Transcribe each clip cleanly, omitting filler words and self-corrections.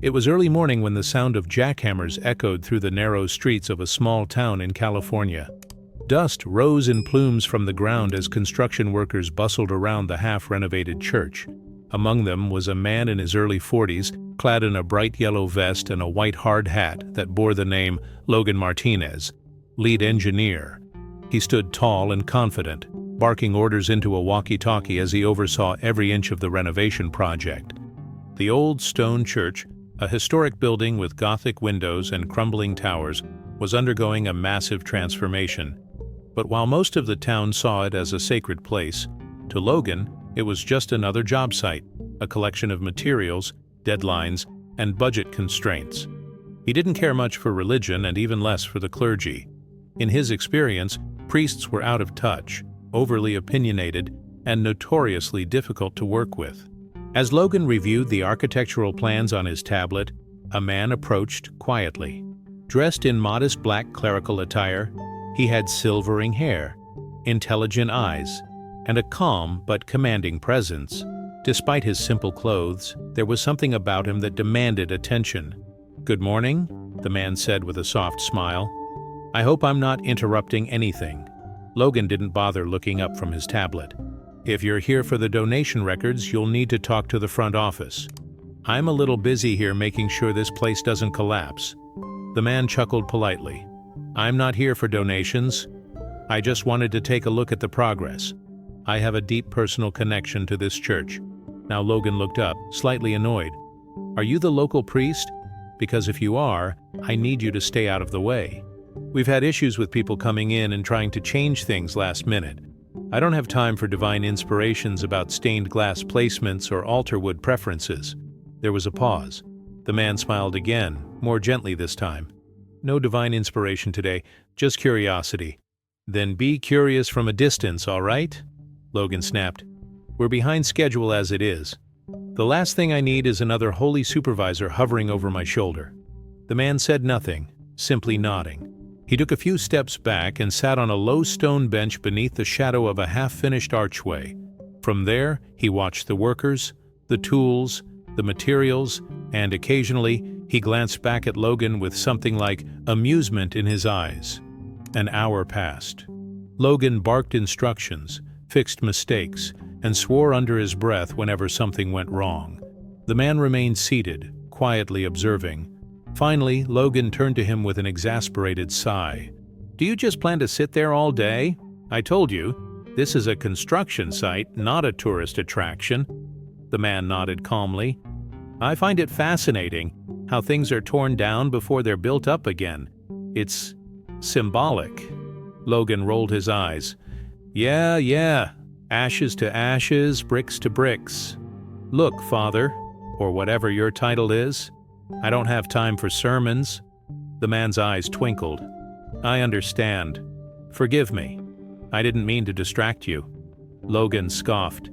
It was early morning when the sound of jackhammers echoed through the narrow streets of a small town in California. Dust rose in plumes from the ground as construction workers bustled around the half-renovated church. Among them was a man in his early 40s, clad in a bright yellow vest and a white hard hat that bore the name Logan Martinez, lead engineer. He stood tall and confident, barking orders into a walkie-talkie as he oversaw every inch of the renovation project. The old stone church, a historic building with Gothic windows and crumbling towers, was undergoing a massive transformation. But while most of the town saw it as a sacred place, to Logan, it was just another job site, a collection of materials, deadlines, and budget constraints. He didn't care much for religion and even less for the clergy. In his experience, priests were out of touch, overly opinionated, and notoriously difficult to work with. As Logan reviewed the architectural plans on his tablet, a man approached quietly. Dressed in modest black clerical attire, he had silvering hair, intelligent eyes, and a calm but commanding presence. Despite his simple clothes, there was something about him that demanded attention. "Good morning," the man said with a soft smile. "I hope I'm not interrupting anything." Logan didn't bother looking up from his tablet. "If you're here for the donation records, you'll need to talk to the front office. I'm a little busy here making sure this place doesn't collapse." The man chuckled politely. "I'm not here for donations. I just wanted to take a look at the progress. I have a deep personal connection to this church." Now Logan looked up, slightly annoyed. "Are you the local priest? Because if you are, I need you to stay out of the way. We've had issues with people coming in and trying to change things last minute. I don't have time for divine inspirations about stained glass placements or altar wood preferences." There was a pause. The man smiled again, more gently this time. "No divine inspiration today, just curiosity." "Then be curious from a distance, all right?" Logan snapped. "We're behind schedule as it is. The last thing I need is another holy supervisor hovering over my shoulder." The man said nothing, simply nodding. He took a few steps back and sat on a low stone bench beneath the shadow of a half-finished archway. From there, he watched the workers, the tools, the materials, and occasionally, he glanced back at Logan with something like amusement in his eyes. An hour passed. Logan barked instructions, fixed mistakes, and swore under his breath whenever something went wrong. The man remained seated, quietly observing. Finally, Logan turned to him with an exasperated sigh. "Do you just plan to sit there all day? I told you, this is a construction site, not a tourist attraction." The man nodded calmly. "I find it fascinating how things are torn down before they're built up again. It's symbolic." Logan rolled his eyes. Yeah, ashes to ashes, bricks to bricks. Look, Father, or whatever your title is, I don't have time for sermons." The man's eyes twinkled. "I understand. Forgive me. I didn't mean to distract you." Logan scoffed.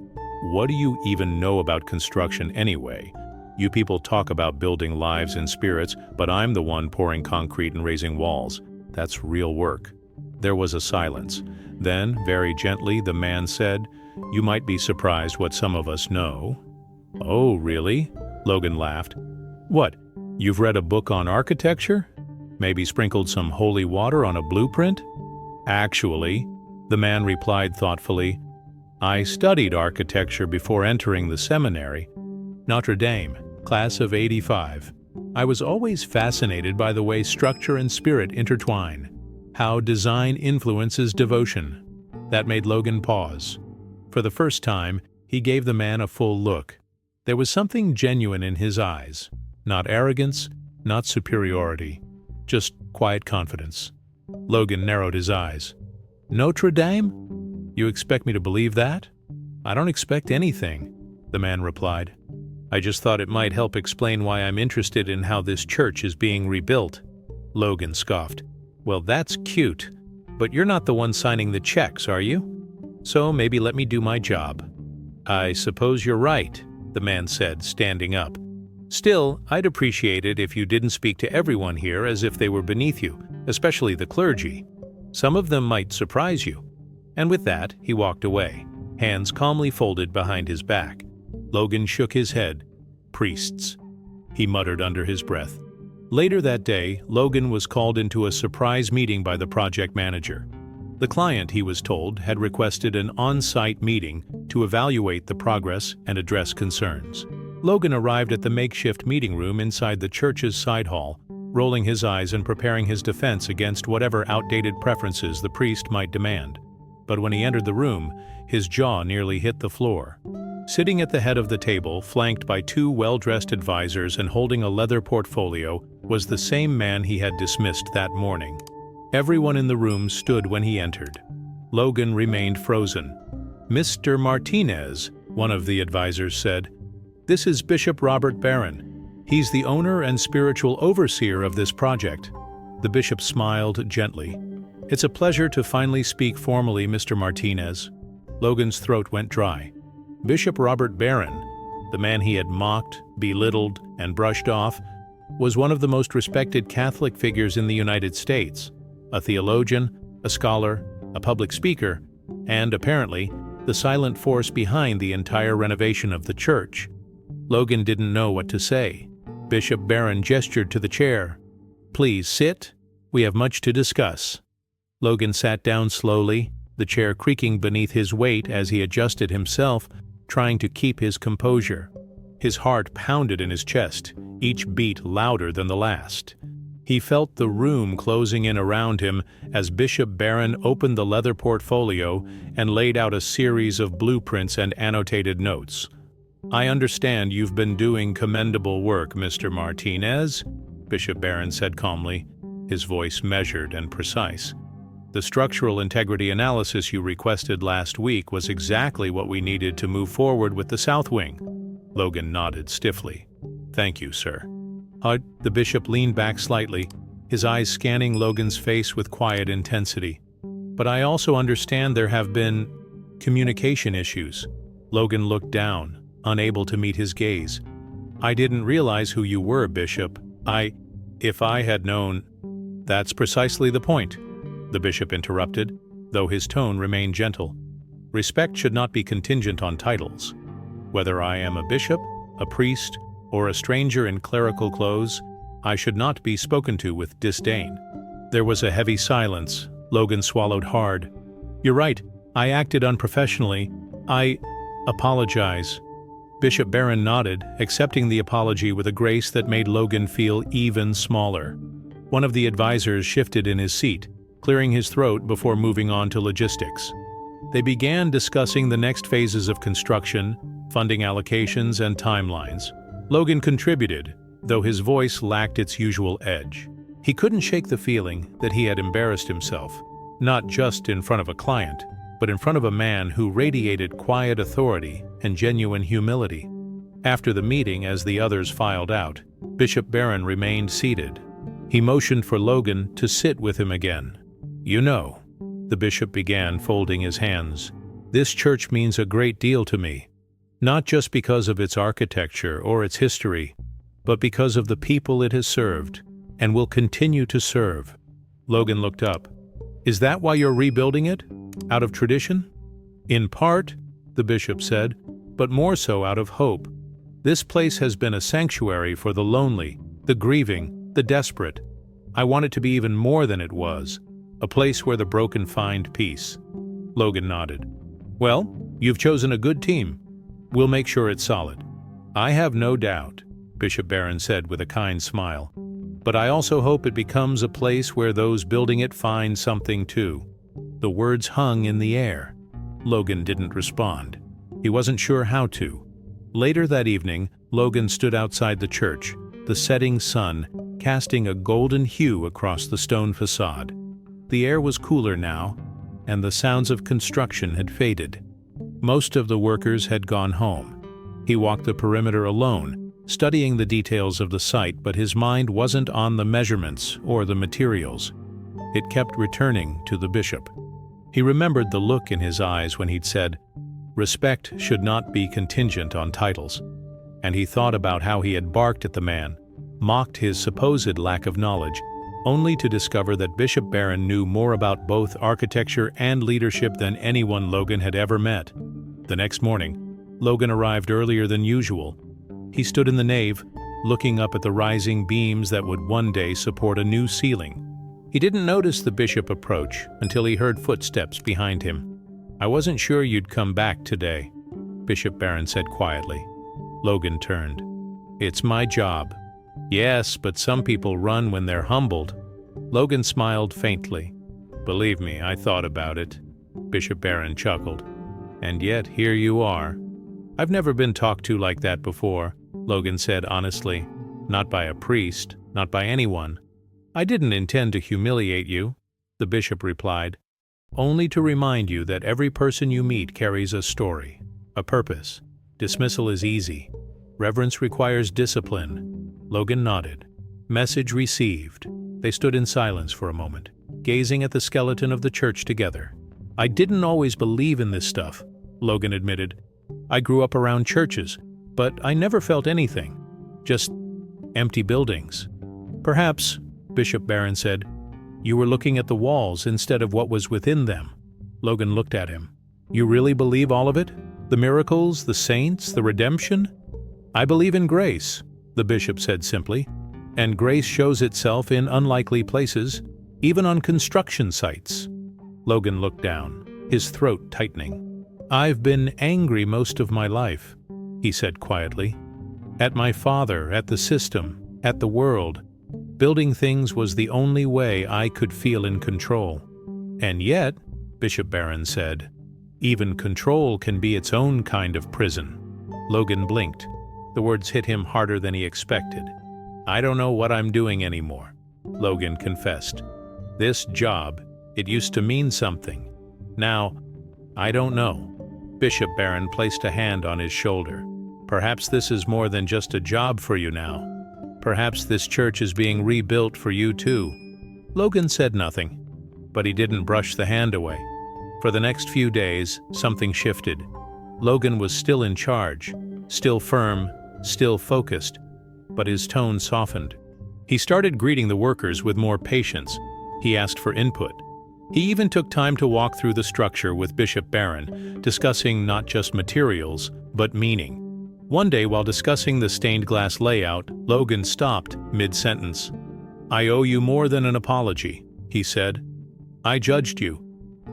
"What do you even know about construction anyway? You people talk about building lives and spirits, but I'm the one pouring concrete and raising walls. That's real work." There was a silence. Then, very gently, the man said, "You might be surprised what some of us know." "Oh, really?" Logan laughed. "What? You've read a book on architecture? Maybe sprinkled some holy water on a blueprint?" "Actually," the man replied thoughtfully, "I studied architecture before entering the seminary. Notre Dame, class of '85. I was always fascinated by the way structure and spirit intertwine, how design influences devotion." That made Logan pause. For the first time, he gave the man a full look. There was something genuine in his eyes. Not arrogance, not superiority, just quiet confidence. Logan narrowed his eyes. "Notre Dame? You expect me to believe that?" "I don't expect anything," the man replied. "I just thought it might help explain why I'm interested in how this church is being rebuilt." Logan scoffed. "Well, that's cute, but you're not the one signing the checks, are you? So maybe let me do my job." "I suppose you're right," the man said, standing up. "Still, I'd appreciate it if you didn't speak to everyone here as if they were beneath you, especially the clergy. Some of them might surprise you." And with that, he walked away, hands calmly folded behind his back. Logan shook his head. Priests. he muttered under his breath. Later that day, Logan was called into a surprise meeting by the project manager. The client, he was told, had requested an on-site meeting to evaluate the progress and address concerns. Logan arrived at the makeshift meeting room inside the church's side hall, rolling his eyes and preparing his defense against whatever outdated preferences the priest might demand. But when he entered the room, his jaw nearly hit the floor. Sitting at the head of the table, flanked by two well-dressed advisors and holding a leather portfolio, was the same man he had dismissed that morning. Everyone in the room stood when he entered. Logan remained frozen. "Mr. Martinez," one of the advisors said, "this is Bishop Robert Barron. He's the owner and spiritual overseer of this project." The bishop smiled gently. "It's a pleasure to finally speak formally, Mr. Martinez." Logan's throat went dry. Bishop Robert Barron, the man he had mocked, belittled, and brushed off, was one of the most respected Catholic figures in the United States, a theologian, a scholar, a public speaker, and, apparently, the silent force behind the entire renovation of the church. Logan didn't know what to say. Bishop Barron gestured to the chair. "Please sit. We have much to discuss." Logan sat down slowly, the chair creaking beneath his weight as he adjusted himself, trying to keep his composure. His heart pounded in his chest, each beat louder than the last. He felt the room closing in around him as Bishop Barron opened the leather portfolio and laid out a series of blueprints and annotated notes. "I understand you've been doing commendable work, Mr. Martinez," Bishop Barron said calmly, his voice measured and precise. "The structural integrity analysis you requested last week was exactly what we needed to move forward with the south wing." Logan nodded stiffly. "Thank you, sir." The bishop leaned back slightly, his eyes scanning Logan's face with quiet intensity. "But I also understand there have been communication issues." Logan looked down, unable to meet his gaze. "I didn't realize who you were, Bishop. If I had known—" "That's precisely the point," the bishop interrupted, though his tone remained gentle. "Respect should not be contingent on titles. Whether I am a bishop, a priest, or a stranger in clerical clothes, I should not be spoken to with disdain." There was a heavy silence. Logan swallowed hard. "You're right. I acted unprofessionally. I apologize." Bishop Barron nodded, accepting the apology with a grace that made Logan feel even smaller. One of the advisors shifted in his seat, clearing his throat before moving on to logistics. They began discussing the next phases of construction, funding allocations, and timelines. Logan contributed, though his voice lacked its usual edge. He couldn't shake the feeling that he had embarrassed himself, not just in front of a client, but in front of a man who radiated quiet authority and genuine humility. After the meeting, as the others filed out, Bishop Barron remained seated. He motioned for Logan to sit with him again. "You know," the bishop began, folding his hands, "this church means a great deal to me, not just because of its architecture or its history, but because of the people it has served and will continue to serve." Logan looked up. "Is that why you're rebuilding it? Out of tradition?" "In part," the bishop said, "but more so out of hope. This place has been a sanctuary for the lonely, the grieving, the desperate. I want it to be even more than it was, a place where the broken find peace." Logan nodded. "Well, you've chosen a good team. We'll make sure it's solid." "I have no doubt," Bishop Barron said with a kind smile. "But I also hope it becomes a place where those building it find something too." The words hung in the air. Logan didn't respond. He wasn't sure how to. Later that evening, Logan stood outside the church, the setting sun casting a golden hue across the stone facade. The air was cooler now, and the sounds of construction had faded. Most of the workers had gone home. He walked the perimeter alone, studying the details of the site, but his mind wasn't on the measurements or the materials. It kept returning to the bishop. He remembered the look in his eyes when he'd said, "Respect should not be contingent on titles." And he thought about how he had barked at the man, mocked his supposed lack of knowledge, only to discover that Bishop Barron knew more about both architecture and leadership than anyone Logan had ever met. The next morning, Logan arrived earlier than usual. He stood in the nave, looking up at the rising beams that would one day support a new ceiling. He didn't notice the bishop approach until he heard footsteps behind him. "I wasn't sure you'd come back today," Bishop Barron said quietly. Logan turned. "It's my job." "Yes, but some people run when they're humbled." Logan smiled faintly. "Believe me, I thought about it." Bishop Barron chuckled. "And yet, here you are." "I've never been talked to like that before," Logan said honestly. "Not by a priest, not by anyone." "I didn't intend to humiliate you," the bishop replied. "Only to remind you that every person you meet carries a story, a purpose. Dismissal is easy. Reverence requires discipline." Logan nodded. Message received. They stood in silence for a moment, gazing at the skeleton of the church together. "I didn't always believe in this stuff," Logan admitted. "I grew up around churches, but I never felt anything. Just empty buildings." "Perhaps," Bishop Barron said, "you were looking at the walls instead of what was within them." Logan looked at him. "You really believe all of it? The miracles, the saints, the redemption?" "I believe in grace," the bishop said simply. "And grace shows itself in unlikely places, even on construction sites." Logan looked down, his throat tightening. "I've been angry most of my life," he said quietly. "At my father, at the system, at the world. Building things was the only way I could feel in control. And yet," Bishop Barron said, "even control can be its own kind of prison." Logan blinked. The words hit him harder than he expected. "I don't know what I'm doing anymore," Logan confessed. "This job, it used to mean something. Now, I don't know." Bishop Barron placed a hand on his shoulder. "Perhaps this is more than just a job for you now. Perhaps this church is being rebuilt for you too." Logan said nothing, but he didn't brush the hand away. For the next few days, something shifted. Logan was still in charge, still firm, still focused, but his tone softened. He started greeting the workers with more patience. He asked for input. He even took time to walk through the structure with Bishop Barron, discussing not just materials, but meaning. One day, while discussing the stained glass layout, Logan stopped mid-sentence. "I owe you more than an apology," he said. "I judged you.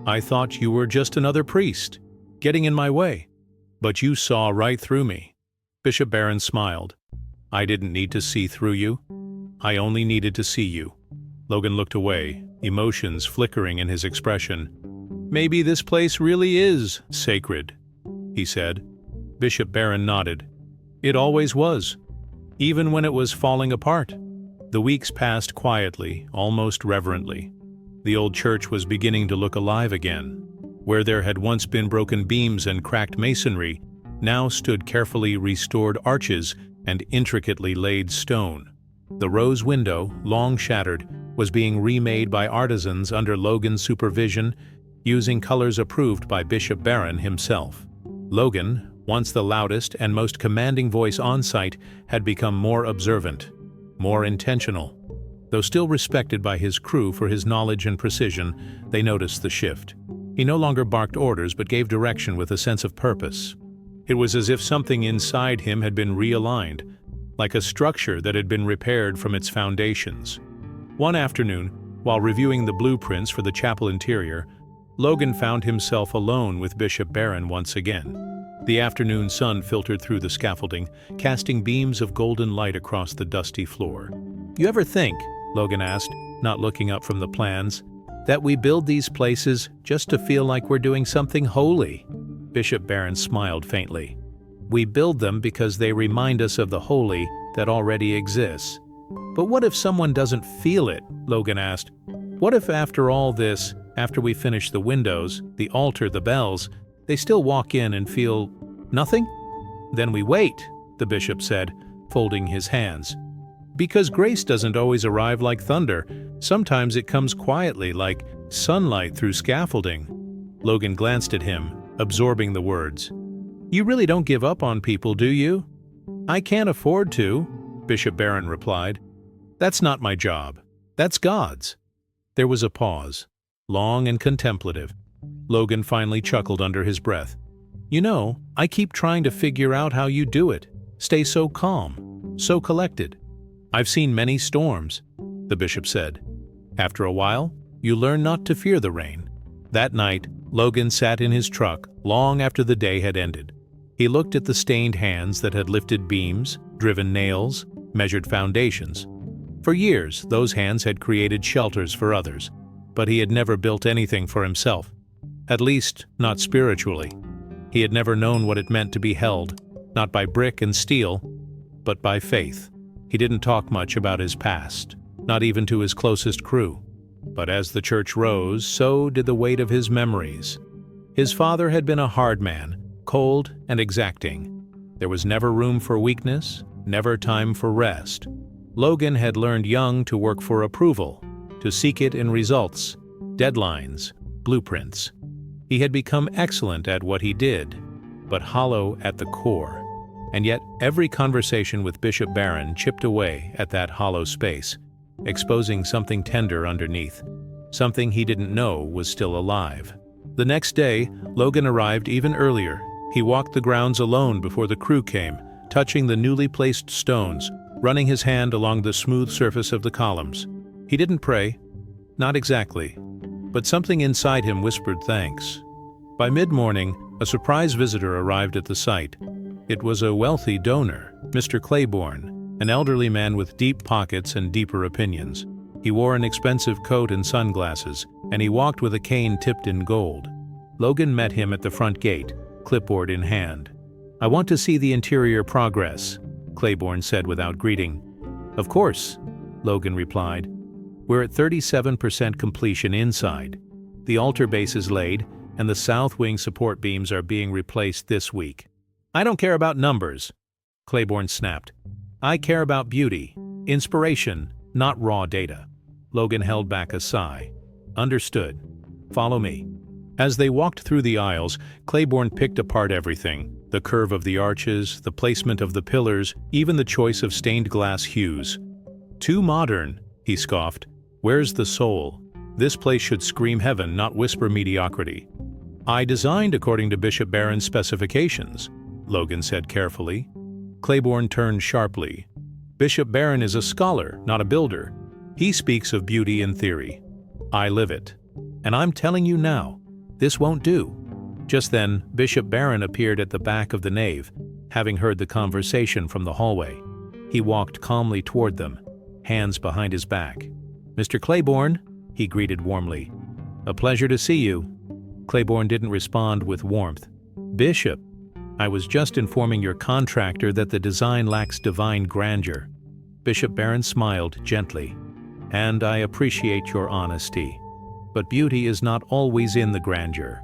I thought you were just another priest, getting in my way. But you saw right through me." Bishop Barron smiled. "I didn't need to see through you. I only needed to see you." Logan looked away, emotions flickering in his expression. "Maybe this place really is sacred," he said. Bishop Barron nodded. "It always was, even when it was falling apart." The weeks passed quietly, almost reverently. The old church was beginning to look alive again. Where there had once been broken beams and cracked masonry, now stood carefully restored arches and intricately laid stone. The rose window, long shattered, was being remade by artisans under Logan's supervision, using colors approved by Bishop Barron himself. Logan, once the loudest and most commanding voice on site, had become more observant, more intentional. Though still respected by his crew for his knowledge and precision, they noticed the shift. He no longer barked orders but gave direction with a sense of purpose. It was as if something inside him had been realigned, like a structure that had been repaired from its foundations. One afternoon, while reviewing the blueprints for the chapel interior, Logan found himself alone with Bishop Barron once again. The afternoon sun filtered through the scaffolding, casting beams of golden light across the dusty floor. "You ever think," Logan asked, not looking up from the plans, "that we build these places just to feel like we're doing something holy?" Bishop Barron smiled faintly. "We build them because they remind us of the holy that already exists." "But what if someone doesn't feel it?" Logan asked. "What if after all this, after we finish the windows, the altar, the bells, they still walk in and feel nothing?" "Then we wait," the bishop said, folding his hands. "Because grace doesn't always arrive like thunder. Sometimes it comes quietly, like sunlight through scaffolding." Logan glanced at him, absorbing the words. "You really don't give up on people, do you?" "I can't afford to," Bishop Barron replied. "That's not my job. That's God's." There was a pause, long and contemplative. Logan finally chuckled under his breath. "You know, I keep trying to figure out how you do it. Stay so calm." so collected. "I've seen many storms," the bishop said. "After a while, you learn not to fear the rain." That night, Logan sat in his truck long after the day had ended. He looked at the stained hands that had lifted beams, driven nails, measured foundations. For years, those hands had created shelters for others, but he had never built anything for himself. At least, not spiritually. He had never known what it meant to be held, not by brick and steel, but by faith. He didn't talk much about his past, not even to his closest crew. But as the church rose, so did the weight of his memories. His father had been a hard man, cold and exacting. There was never room for weakness, never time for rest. Logan had learned young to work for approval, to seek it in results, deadlines, blueprints. He had become excellent at what he did, but hollow at the core. And yet every conversation with Bishop Barron chipped away at that hollow space, exposing something tender underneath, something he didn't know was still alive. The next day, Logan arrived even earlier. He walked the grounds alone before the crew came, touching the newly placed stones, running his hand along the smooth surface of the columns. He didn't pray, not exactly, but something inside him whispered thanks. By mid-morning, a surprise visitor arrived at the site. It was a wealthy donor, Mr. Claiborne, an elderly man with deep pockets and deeper opinions. He wore an expensive coat and sunglasses, and he walked with a cane tipped in gold. Logan met him at the front gate, clipboard in hand. "I want to see the interior progress," Claiborne said without greeting. "Of course," Logan replied. "We're at 37% completion inside. The altar base is laid, and the south wing support beams are being replaced this week." "I don't care about numbers," Claiborne snapped. "I care about beauty, inspiration, not raw data." Logan held back a sigh. "Understood. Follow me." As they walked through the aisles, Claiborne picked apart everything: the curve of the arches, the placement of the pillars, even the choice of stained glass hues. "Too modern," he scoffed. "Where's the soul? This place should scream heaven, not whisper mediocrity." "I designed according to Bishop Barron's specifications," Logan said carefully. Claiborne turned sharply. "Bishop Barron is a scholar, not a builder. He speaks of beauty in theory. I live it. And I'm telling you now, this won't do." Just then, Bishop Barron appeared at the back of the nave, having heard the conversation from the hallway. He walked calmly toward them, hands behind his back. "Mr. Claiborne," he greeted warmly. "A pleasure to see you." Claiborne didn't respond with warmth. "Bishop, I was just informing your contractor that the design lacks divine grandeur." Bishop Barron smiled gently. "And I appreciate your honesty. But beauty is not always in the grandeur.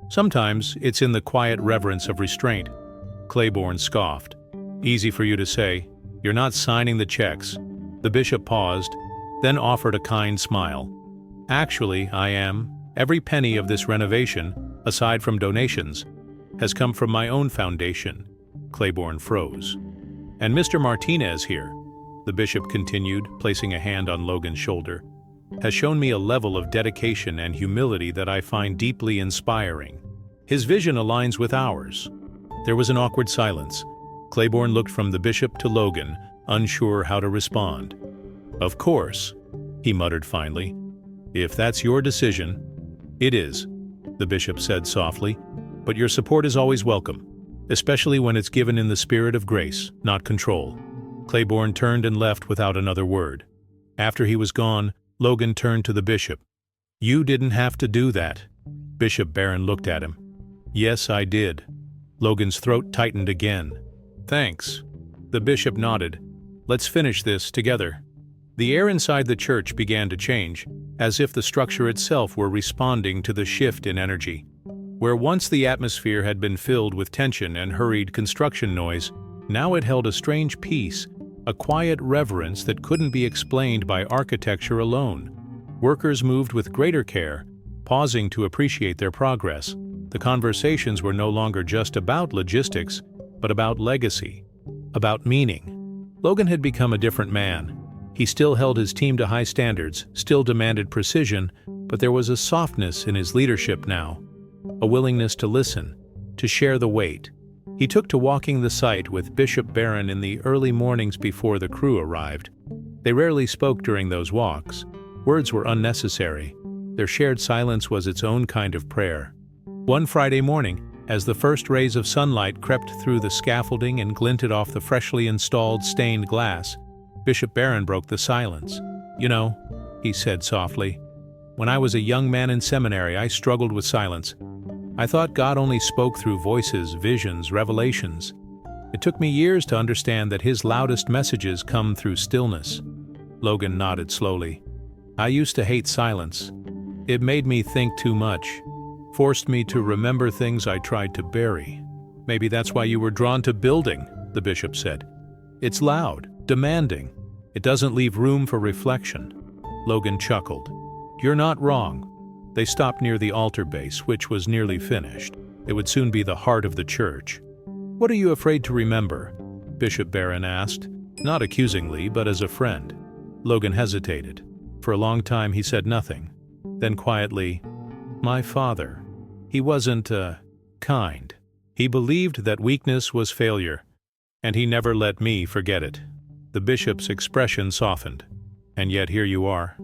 Sometimes it's in the quiet reverence of restraint." Claiborne scoffed. "Easy for you to say. You're not signing the checks." The bishop paused, then offered a kind smile. "Actually, I am. Every penny of this renovation, aside from donations, has come from my own foundation." Claiborne froze. "And Mr. Martinez here," the bishop continued, placing a hand on Logan's shoulder, "has shown me a level of dedication and humility that I find deeply inspiring. His vision aligns with ours." There was an awkward silence. Claiborne looked from the bishop to Logan, unsure how to respond. "Of course," he muttered finally. "If that's your decision." "It is," the bishop said softly, "but your support is always welcome, especially when it's given in the spirit of grace, not control." Claiborne turned and left without another word. After he was gone, Logan turned to the bishop. "You didn't have to do that." Bishop Barron looked at him. "Yes, I did." Logan's throat tightened again. "Thanks." The bishop nodded. "Let's finish this together." The air inside the church began to change, as if the structure itself were responding to the shift in energy. Where once the atmosphere had been filled with tension and hurried construction noise, now it held a strange peace, a quiet reverence that couldn't be explained by architecture alone. Workers moved with greater care, pausing to appreciate their progress. The conversations were no longer just about logistics, but about legacy, about meaning. Logan had become a different man. He still held his team to high standards, still demanded precision, but there was a softness in his leadership now, a willingness to listen, to share the weight. He took to walking the site with Bishop Barron in the early mornings before the crew arrived. They rarely spoke during those walks. Words were unnecessary. Their shared silence was its own kind of prayer. One Friday morning, as the first rays of sunlight crept through the scaffolding and glinted off the freshly installed stained glass, Bishop Barron broke the silence. "You know," he said softly, "when I was a young man in seminary, I struggled with silence. I thought God only spoke through voices, visions, revelations. It took me years to understand that His loudest messages come through stillness." Logan nodded slowly. "I used to hate silence. It made me think too much, forced me to remember things I tried to bury." "Maybe that's why you were drawn to building," the bishop said. "It's loud, demanding. It doesn't leave room for reflection." Logan chuckled. "You're not wrong." They stopped near the altar base, which was nearly finished. It would soon be the heart of the church. "What are you afraid to remember?" Bishop Barron asked, not accusingly, but as a friend. Logan hesitated. For a long time he said nothing. Then quietly, "My father. He wasn't, kind. He believed that weakness was failure, and he never let me forget it." The bishop's expression softened. "And yet here you are,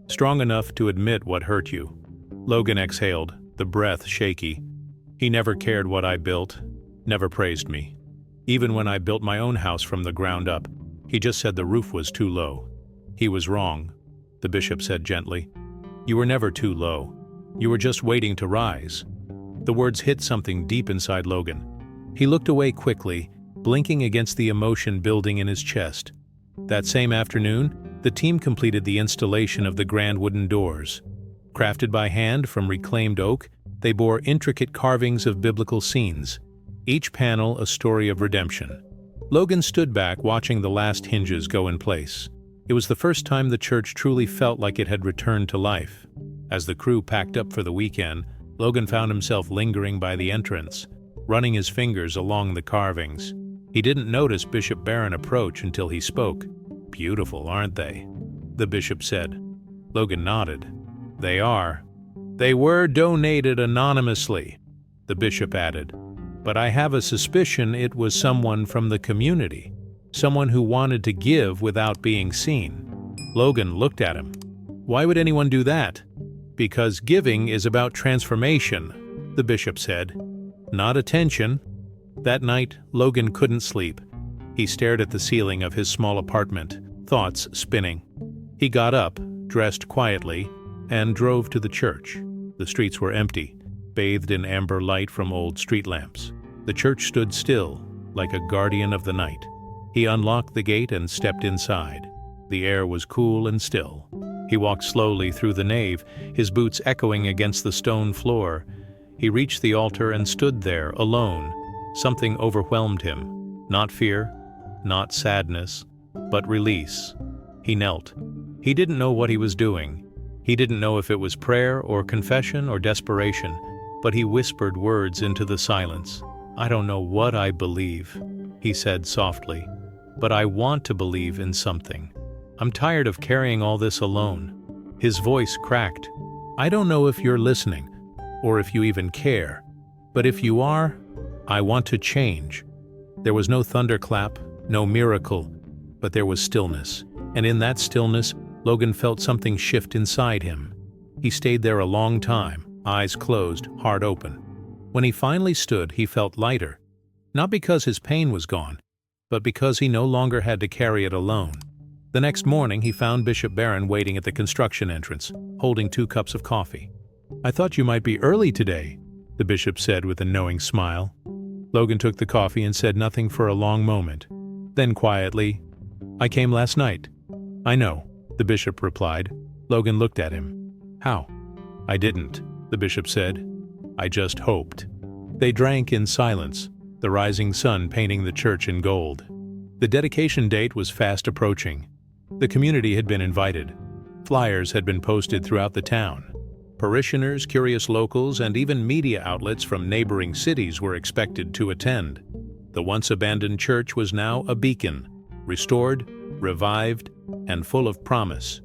strong enough to admit what hurt you." Logan exhaled, the breath shaky. "He never cared what I built, never praised me. Even when I built my own house from the ground up, he just said the roof was too low." "He was wrong," the bishop said gently. "You were never too low. You were just waiting to rise." The words hit something deep inside Logan. He looked away quickly, blinking against the emotion building in his chest. That same afternoon, the team completed the installation of the grand wooden doors. Crafted by hand from reclaimed oak, they bore intricate carvings of biblical scenes, each panel a story of redemption. Logan stood back watching the last hinges go in place. It was the first time the church truly felt like it had returned to life. As the crew packed up for the weekend, Logan found himself lingering by the entrance, running his fingers along the carvings. He didn't notice Bishop Barron approach until he spoke. "Beautiful, aren't they?" the bishop said. Logan nodded. "They are. They were donated anonymously," the bishop added. "But I have a suspicion it was someone from the community, someone who wanted to give without being seen." Logan looked at him. "Why would anyone do that?" "Because giving is about transformation," the bishop said, "not attention." That night, Logan couldn't sleep. He stared at the ceiling of his small apartment, thoughts spinning. He got up, dressed quietly, and drove to the church. The streets were empty, bathed in amber light from old street lamps. The church stood still, like a guardian of the night. He unlocked the gate and stepped inside. The air was cool and still. He walked slowly through the nave, his boots echoing against the stone floor. He reached the altar and stood there, alone. Something overwhelmed him. Not fear, not sadness, but release. He knelt. He didn't know what he was doing. He didn't know if it was prayer or confession or desperation, but he whispered words into the silence. "I don't know what I believe," he said softly, "but I want to believe in something. I'm tired of carrying all this alone." His voice cracked. "I don't know if you're listening, or if you even care, but if you are, I want to change." There was no thunderclap, no miracle, but there was stillness, and in that stillness, Logan felt something shift inside him. He stayed there a long time, eyes closed, heart open. When he finally stood, he felt lighter, not because his pain was gone, but because he no longer had to carry it alone. The next morning, he found Bishop Barron waiting at the construction entrance, holding 2 cups of coffee. "I thought you might be early today," the bishop said with a knowing smile. Logan took the coffee and said nothing for a long moment. Then quietly, "I came last night." "I know," the bishop replied. Logan looked at him. "How?" "I didn't," the bishop said. "I just hoped." They drank in silence, the rising sun painting the church in gold. The dedication date was fast approaching. The community had been invited. Flyers had been posted throughout the town. Parishioners, curious locals, and even media outlets from neighboring cities were expected to attend. The once abandoned church was now a beacon, restored, revived, and full of promise.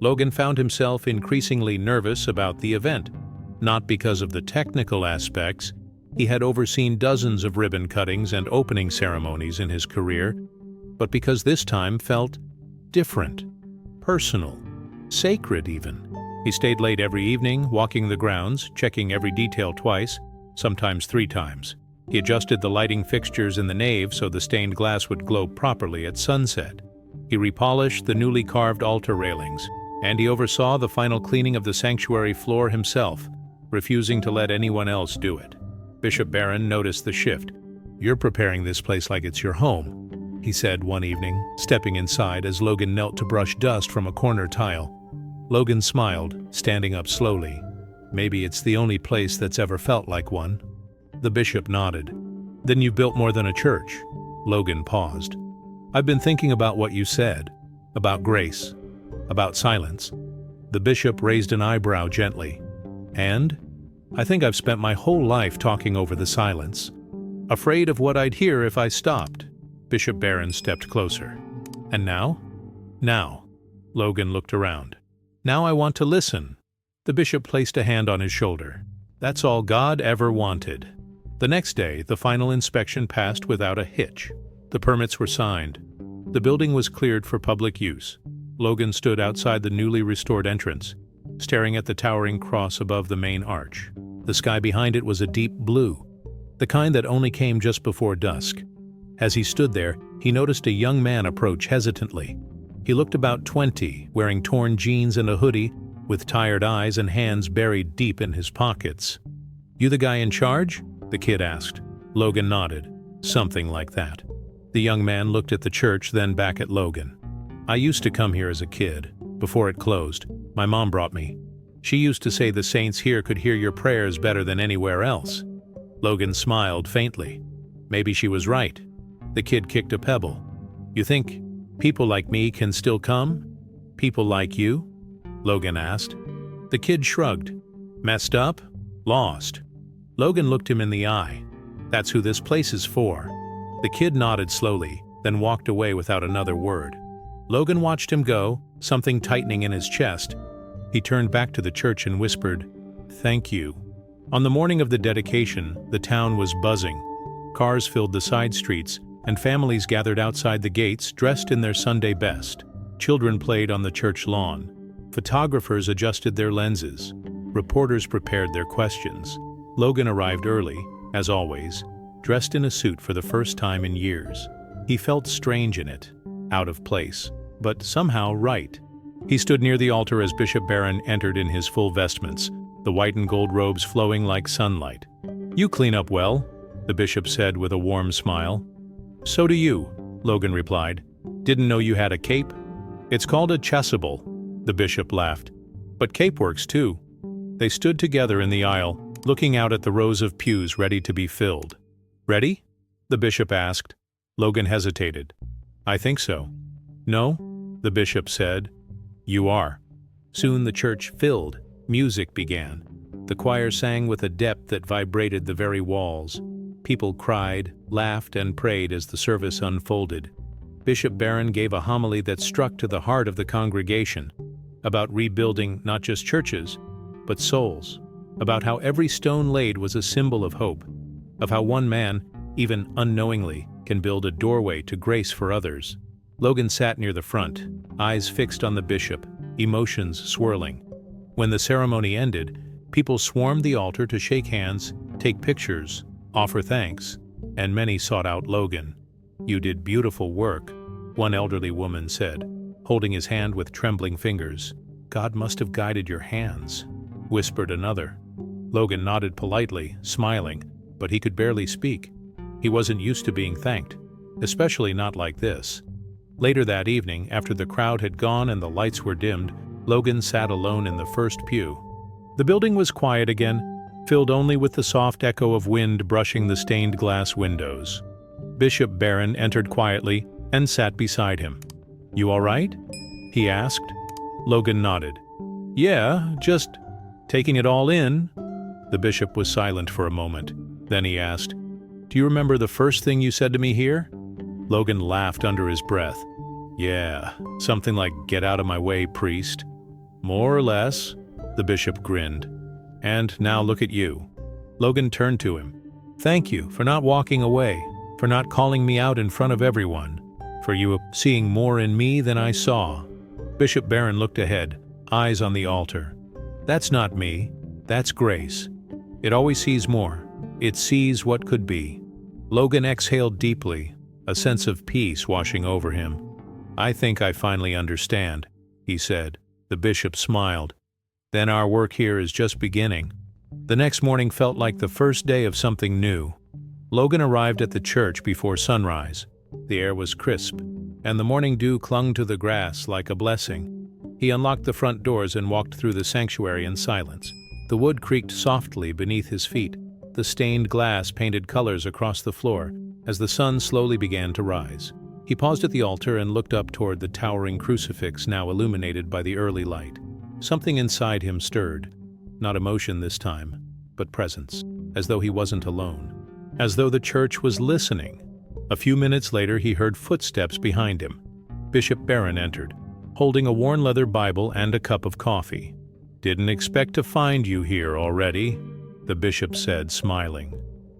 Logan found himself increasingly nervous about the event, not because of the technical aspects, He had overseen dozens of ribbon cuttings and opening ceremonies in his career, but because this time felt different, personal, sacred even. He stayed late every evening, walking the grounds, checking every detail twice, sometimes 3 times. He adjusted the lighting fixtures in the nave so the stained glass would glow properly at sunset. He repolished the newly carved altar railings, and he oversaw the final cleaning of the sanctuary floor himself, refusing to let anyone else do it. Bishop Barron noticed the shift. "You're preparing this place like it's your home," he said one evening, stepping inside as Logan knelt to brush dust from a corner tile. Logan smiled, standing up slowly. "Maybe it's the only place that's ever felt like one." The bishop nodded. "Then you've built more than a church." Logan paused. "I've been thinking about what you said, about grace, about silence." The bishop raised an eyebrow gently. "And? I think I've spent my whole life talking over the silence, afraid of what I'd hear if I stopped." Bishop Barron stepped closer. "And now?" "Now." Logan looked around. "Now I want to listen." The bishop placed a hand on his shoulder. "That's all God ever wanted." The next day, the final inspection passed without a hitch. The permits were signed. The building was cleared for public use. Logan stood outside the newly restored entrance, staring at the towering cross above the main arch. The sky behind it was a deep blue, the kind that only came just before dusk. As he stood there, he noticed a young man approach hesitantly. He looked about 20, wearing torn jeans and a hoodie, with tired eyes and hands buried deep in his pockets. "You the guy in charge?" the kid asked. Logan nodded. "Something like that." The young man looked at the church, then back at Logan. "I used to come here as a kid, before it closed. My mom brought me. She used to say the saints here could hear your prayers better than anywhere else." Logan smiled faintly. Maybe she was right. The kid kicked a pebble. "You think people like me can still come? People like you?" Logan asked. The kid shrugged. "Messed up? Lost." Logan looked him in the eye. "That's who this place is for." The kid nodded slowly, then walked away without another word. Logan watched him go, something tightening in his chest. He turned back to the church and whispered, "Thank you." On the morning of the dedication, the town was buzzing. Cars filled the side streets, and families gathered outside the gates dressed in their Sunday best. Children played on the church lawn. Photographers adjusted their lenses. Reporters prepared their questions. Logan arrived early, as always, dressed in a suit for the first time in years. He felt strange in it, out of place, but somehow right. He stood near the altar as Bishop Barron entered in his full vestments, the white and gold robes flowing like sunlight. "You clean up well," the bishop said with a warm smile. "So do you," Logan replied. "Didn't know you had a cape." "It's called a chasuble," the bishop laughed. "But cape works too." They stood together in the aisle, looking out at the rows of pews ready to be filled. "Ready?" the bishop asked. Logan hesitated. "I think so." "No," the bishop said. "You are." Soon the church filled. Music began. The choir sang with a depth that vibrated the very walls. People cried, laughed, and prayed as the service unfolded. Bishop Barron gave a homily that struck to the heart of the congregation, about rebuilding not just churches, but souls, about how every stone laid was a symbol of hope, of how one man, even unknowingly, can build a doorway to grace for others. Logan sat near the front, eyes fixed on the bishop, emotions swirling. When the ceremony ended, people swarmed the altar to shake hands, take pictures, offer thanks, and many sought out Logan. "You did beautiful work," one elderly woman said, holding his hand with trembling fingers. "God must have guided your hands," whispered another. Logan nodded politely, smiling, but he could barely speak. He wasn't used to being thanked, especially not like this. Later that evening, after the crowd had gone and the lights were dimmed, Logan sat alone in the first pew. The building was quiet again, filled only with the soft echo of wind brushing the stained glass windows. Bishop Barron entered quietly and sat beside him. "You all right?" he asked. Logan nodded. "Yeah, just taking it all in." The bishop was silent for a moment. Then he asked, "Do you remember the first thing you said to me here?" Logan laughed under his breath. "Yeah, something like, 'Get out of my way, priest.'" "More or less," the bishop grinned. "And now look at you." Logan turned to him. Thank you for not walking away, for not calling me out in front of everyone, for you seeing more in me than I saw." Bishop Barron looked ahead, eyes on the altar. "That's not me. That's grace. It always sees more. It sees what could be." Logan exhaled deeply, a sense of peace washing over him. "I think I finally understand," he said. The bishop smiled. "Then our work here is just beginning." The next morning felt like the first day of something new. Logan arrived at the church before sunrise. The air was crisp, and the morning dew clung to the grass like a blessing. He unlocked the front doors and walked through the sanctuary in silence. The wood creaked softly beneath his feet. The stained glass painted colors across the floor as the sun slowly began to rise. He paused at the altar and looked up toward the towering crucifix now illuminated by the early light. Something inside him stirred. Not emotion this time, but presence, as though he wasn't alone, as though the church was listening. A few minutes later he heard footsteps behind him. Bishop Barron entered, holding a worn leather Bible and a cup of coffee. "Didn't expect to find you here already," the bishop said, smiling.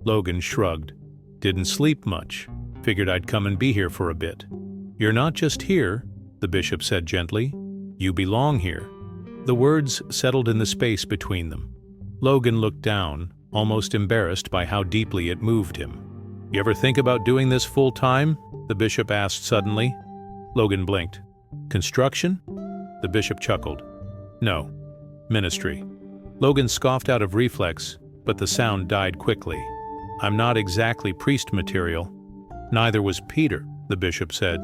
Logan shrugged. "Didn't sleep much. Figured I'd come and be here for a bit." "You're not just here," the bishop said gently. "You belong here." The words settled in the space between them. Logan looked down, almost embarrassed by how deeply it moved him. "You ever think about doing this full-time?" the bishop asked suddenly. Logan blinked. "Construction?" The bishop chuckled. "No. Ministry." Logan scoffed out of reflex, but the sound died quickly. "I'm not exactly priest material." "Neither was Peter," the bishop said.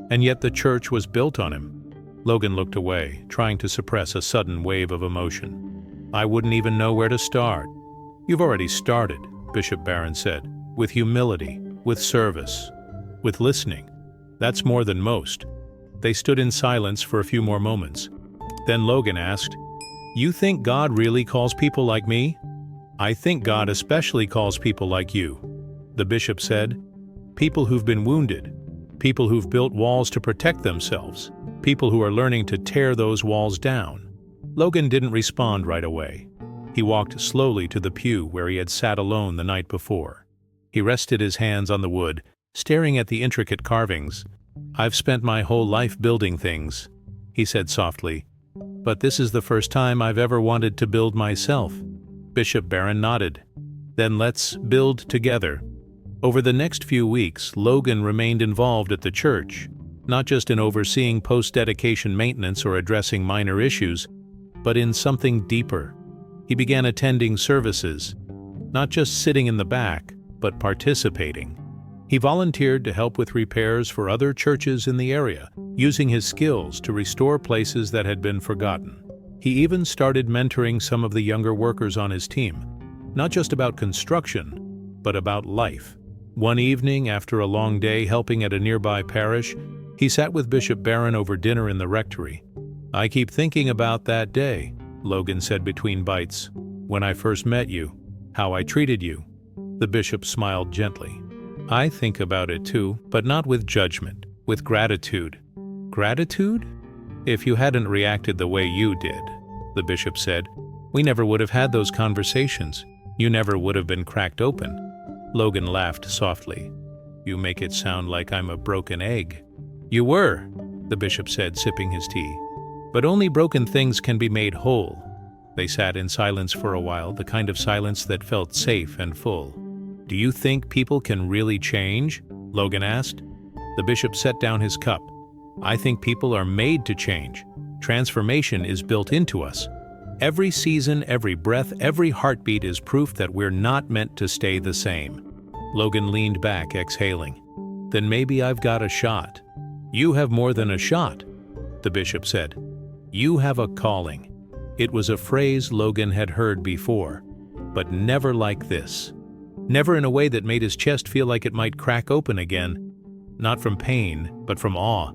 "And yet the church was built on him." Logan looked away, trying to suppress a sudden wave of emotion. "I wouldn't even know where to start." "You've already started," Bishop Barron said, "with humility, with service, with listening. That's more than most." They stood in silence for a few more moments. Then Logan asked, "You think God really calls people like me?" "I think God especially calls people like you," the bishop said. "People who've been wounded, people who've built walls to protect themselves, people who are learning to tear those walls down." Logan didn't respond right away. He walked slowly to the pew where he had sat alone the night before. He rested his hands on the wood, staring at the intricate carvings. "I've spent my whole life building things," he said softly, "but this is the first time I've ever wanted to build myself." Bishop Barron nodded. "Then let's build together." Over the next few weeks, Logan remained involved at the church, not just in overseeing post-dedication maintenance or addressing minor issues, but in something deeper. He began attending services, not just sitting in the back, but participating. He volunteered to help with repairs for other churches in the area, using his skills to restore places that had been forgotten. He even started mentoring some of the younger workers on his team, not just about construction, but about life. One evening, after a long day helping at a nearby parish, he sat with Bishop Barron over dinner in the rectory. "I keep thinking about that day," Logan said between bites. "When I first met you, how I treated you." The bishop smiled gently. "I think about it too, but not with judgment, with gratitude." "Gratitude?" "If you hadn't reacted the way you did," the bishop said, "we never would have had those conversations. You never would have been cracked open." Logan laughed softly. "You make it sound like I'm a broken egg." "You were," the bishop said, sipping his tea. "But only broken things can be made whole." They sat in silence for a while, the kind of silence that felt safe and full. "Do you think people can really change?" Logan asked. The bishop set down his cup. "I think people are made to change. Transformation is built into us. Every season, every breath, every heartbeat is proof that we're not meant to stay the same." Logan leaned back, exhaling. "Then maybe I've got a shot." "You have more than a shot," the bishop said. "You have a calling." It was a phrase Logan had heard before, but never like this. Never in a way that made his chest feel like it might crack open again. Not from pain, but from awe.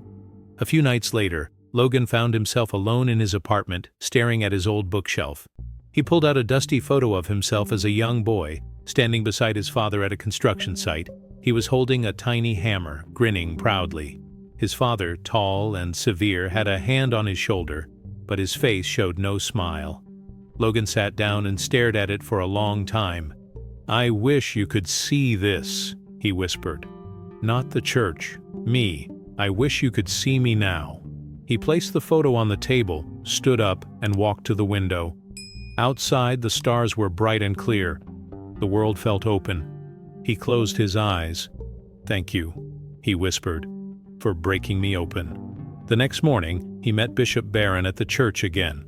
A few nights later, Logan found himself alone in his apartment, staring at his old bookshelf. He pulled out a dusty photo of himself as a young boy, standing beside his father at a construction site. He was holding a tiny hammer, grinning proudly. His father, tall and severe, had a hand on his shoulder, but his face showed no smile. Logan sat down and stared at it for a long time. "I wish you could see this," he whispered. "Not the church. Me. I wish you could see me now." He placed the photo on the table, stood up, and walked to the window. Outside, the stars were bright and clear. The world felt open. He closed his eyes. "Thank you," he whispered, "for breaking me open." The next morning, he met Bishop Barron at the church again.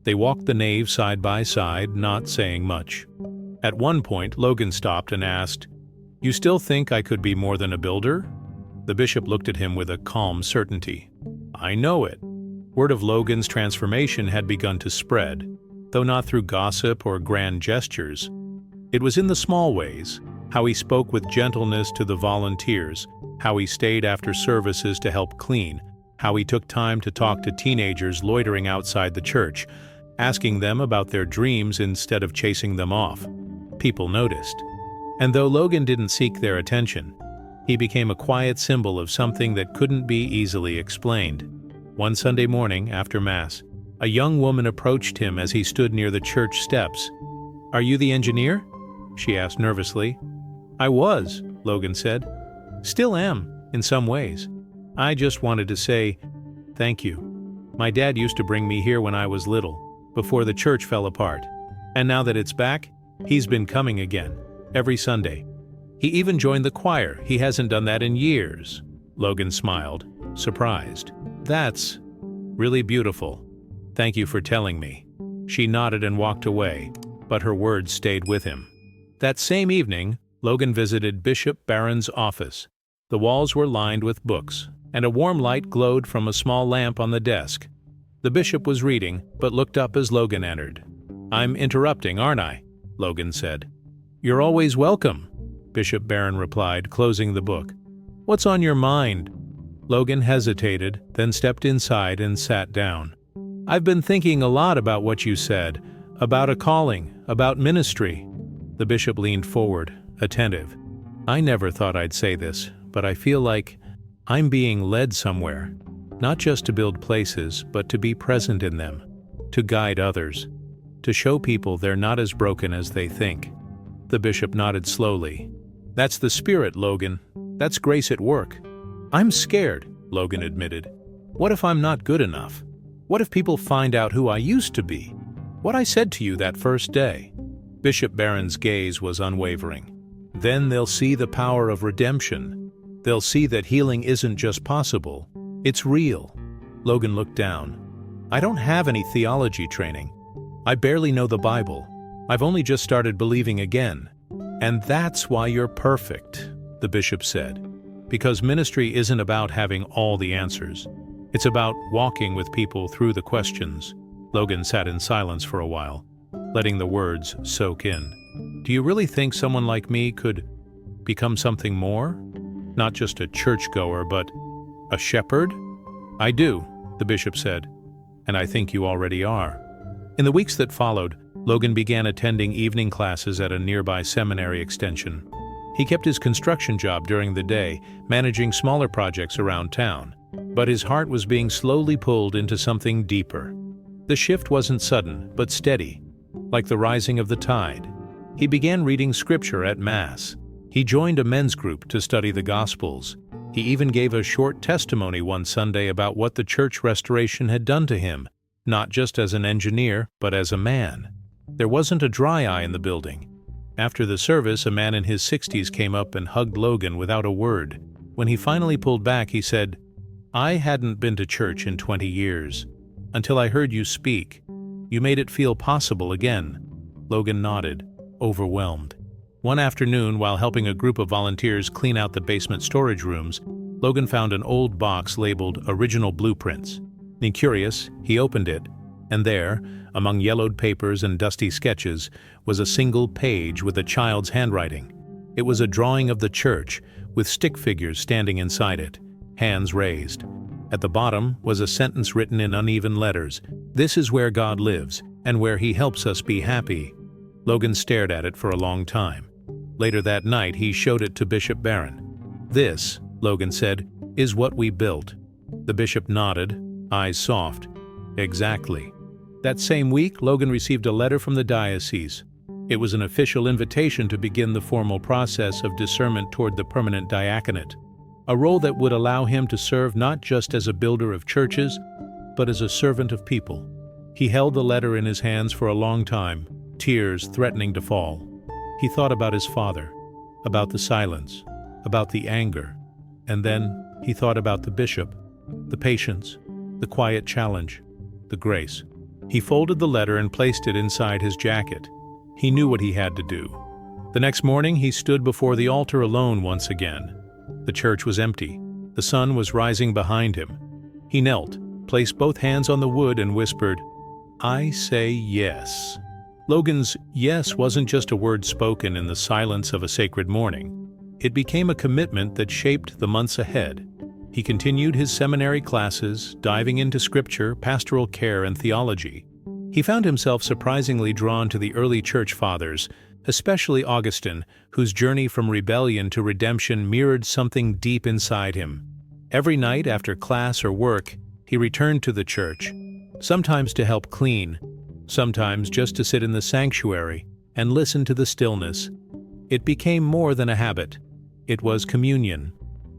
They walked the nave side by side, not saying much. At one point, Logan stopped and asked, "You still think I could be more than a builder?" The bishop looked at him with a calm certainty. "I know it." Word of Logan's transformation had begun to spread, though not through gossip or grand gestures. It was in the small ways, how he spoke with gentleness to the volunteers, how he stayed after services to help clean, how he took time to talk to teenagers loitering outside the church, asking them about their dreams instead of chasing them off. People noticed. And though Logan didn't seek their attention, he became a quiet symbol of something that couldn't be easily explained. One Sunday morning, after Mass, a young woman approached him as he stood near the church steps. "Are you the engineer?" she asked nervously. "I was," Logan said. "Still am, in some ways. I just wanted to say thank you. My dad used to bring me here when I was little, before the church fell apart. And now that it's back, he's been coming again, every Sunday. He even joined the choir. He hasn't done that in years." Logan smiled, surprised. "That's really beautiful. Thank you for telling me." She nodded and walked away, but her words stayed with him. That same evening, Logan visited Bishop Barron's office. The walls were lined with books, and a warm light glowed from a small lamp on the desk. The bishop was reading, but looked up as Logan entered. "I'm interrupting, aren't I?" Logan said. "You're always welcome," Bishop Barron replied, closing the book. "What's on your mind?" Logan hesitated, then stepped inside and sat down. "I've been thinking a lot about what you said, about a calling, about ministry." The bishop leaned forward, attentive. "I never thought I'd say this, but I feel like I'm being led somewhere, not just to build places, but to be present in them, to guide others, to show people they're not as broken as they think." The bishop nodded slowly. "That's the spirit, Logan. That's grace at work." "I'm scared," Logan admitted. "What if I'm not good enough? What if people find out who I used to be? What I said to you that first day?" Bishop Barron's gaze was unwavering. "Then they'll see the power of redemption. They'll see that healing isn't just possible, it's real." Logan looked down. "I don't have any theology training. I barely know the Bible. I've only just started believing again." "And that's why you're perfect," the bishop said. "Because ministry isn't about having all the answers. It's about walking with people through the questions." Logan sat in silence for a while, letting the words soak in. "Do you really think someone like me could become something more? Not just a churchgoer, but a shepherd?" "I do," the bishop said, "and I think you already are." In the weeks that followed, Logan began attending evening classes at a nearby seminary extension. He kept his construction job during the day, managing smaller projects around town. But his heart was being slowly pulled into something deeper. The shift wasn't sudden, but steady, like the rising of the tide. He began reading scripture at Mass. He joined a men's group to study the Gospels. He even gave a short testimony one Sunday about what the church restoration had done to him, not just as an engineer, but as a man. There wasn't a dry eye in the building. After the service, a man in his 60s came up and hugged Logan without a word. When he finally pulled back, he said, "I hadn't been to church in 20 years, until I heard you speak. You made it feel possible again." Logan nodded, overwhelmed. One afternoon, while helping a group of volunteers clean out the basement storage rooms, Logan found an old box labeled Original Blueprints. Being curious, he opened it, and there, among yellowed papers and dusty sketches, was a single page with a child's handwriting. It was a drawing of the church, with stick figures standing inside it, hands raised. At the bottom was a sentence written in uneven letters: "This is where God lives, and where He helps us be happy." Logan stared at it for a long time. Later that night, he showed it to Bishop Barron. "This," Logan said, "is what we built." The bishop nodded, eyes soft. "Exactly." That same week, Logan received a letter from the diocese. It was an official invitation to begin the formal process of discernment toward the permanent diaconate, a role that would allow him to serve not just as a builder of churches, but as a servant of people. He held the letter in his hands for a long time, tears threatening to fall. He thought about his father, about the silence, about the anger, and then he thought about the bishop, the patience, the quiet challenge, the grace. He folded the letter and placed it inside his jacket. He knew what he had to do. The next morning he stood before the altar alone once again. The church was empty. The sun was rising behind him. He knelt, placed both hands on the wood and whispered, "I say yes." Logan's yes wasn't just a word spoken in the silence of a sacred morning. It became a commitment that shaped the months ahead. He continued his seminary classes, diving into scripture, pastoral care, and theology. He found himself surprisingly drawn to the early church fathers, especially Augustine, whose journey from rebellion to redemption mirrored something deep inside him. Every night after class or work, he returned to the church, sometimes to help clean, sometimes just to sit in the sanctuary and listen to the stillness. It became more than a habit. It was communion,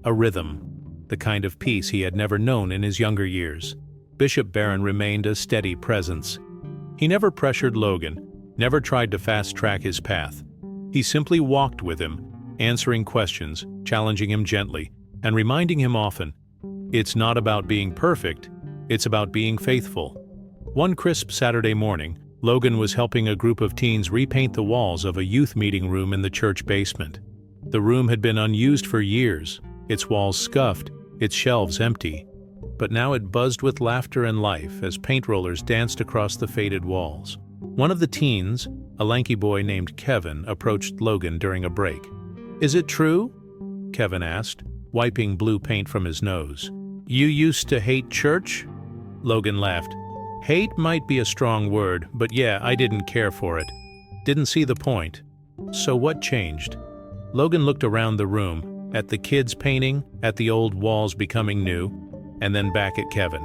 a rhythm, the kind of peace he had never known in his younger years. Bishop Barron remained a steady presence. He never pressured Logan, never tried to fast-track his path. He simply walked with him, answering questions, challenging him gently, and reminding him often, "It's not about being perfect, it's about being faithful." One crisp Saturday morning, Logan was helping a group of teens repaint the walls of a youth meeting room in the church basement. The room had been unused for years, its walls scuffed, its shelves empty. But now it buzzed with laughter and life as paint rollers danced across the faded walls. One of the teens, a lanky boy named Kevin, approached Logan during a break. "Is it true?" Kevin asked, wiping blue paint from his nose. "You used to hate church?" Logan laughed. "Hate might be a strong word, but yeah, I didn't care for it. Didn't see the point." "So what changed?" Logan looked around the room, at the kids painting, at the old walls becoming new, and then back at Kevin.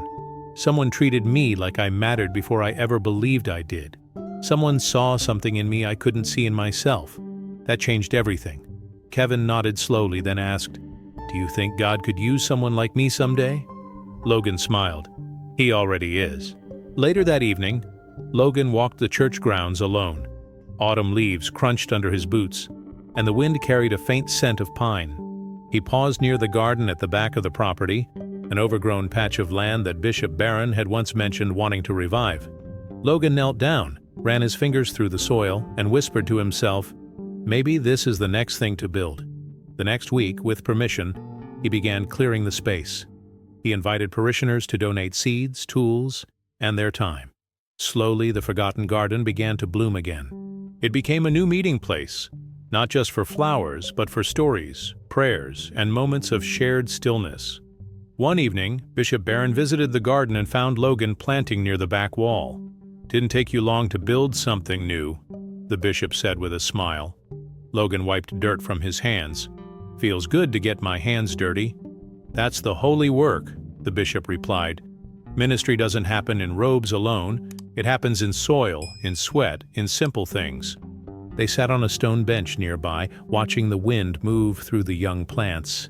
"Someone treated me like I mattered before I ever believed I did. Someone saw something in me I couldn't see in myself. That changed everything." Kevin nodded slowly, then asked, "Do you think God could use someone like me someday?" Logan smiled. "He already is." Later that evening, Logan walked the church grounds alone. Autumn leaves crunched under his boots, and the wind carried a faint scent of pine. He paused near the garden at the back of the property, an overgrown patch of land that Bishop Barron had once mentioned wanting to revive. Logan knelt down, ran his fingers through the soil, and whispered to himself, "Maybe this is the next thing to build." The next week, with permission, he began clearing the space. He invited parishioners to donate seeds, tools, and their time. Slowly, the forgotten garden began to bloom again. It became a new meeting place, not just for flowers, but for stories, prayers, and moments of shared stillness. One evening, Bishop Barron visited the garden and found Logan planting near the back wall. "Didn't take you long to build something new," the bishop said with a smile. Logan wiped dirt from his hands. "Feels good to get my hands dirty." "That's the holy work," the bishop replied. "Ministry doesn't happen in robes alone. It happens in soil, in sweat, in simple things." They sat on a stone bench nearby, watching the wind move through the young plants.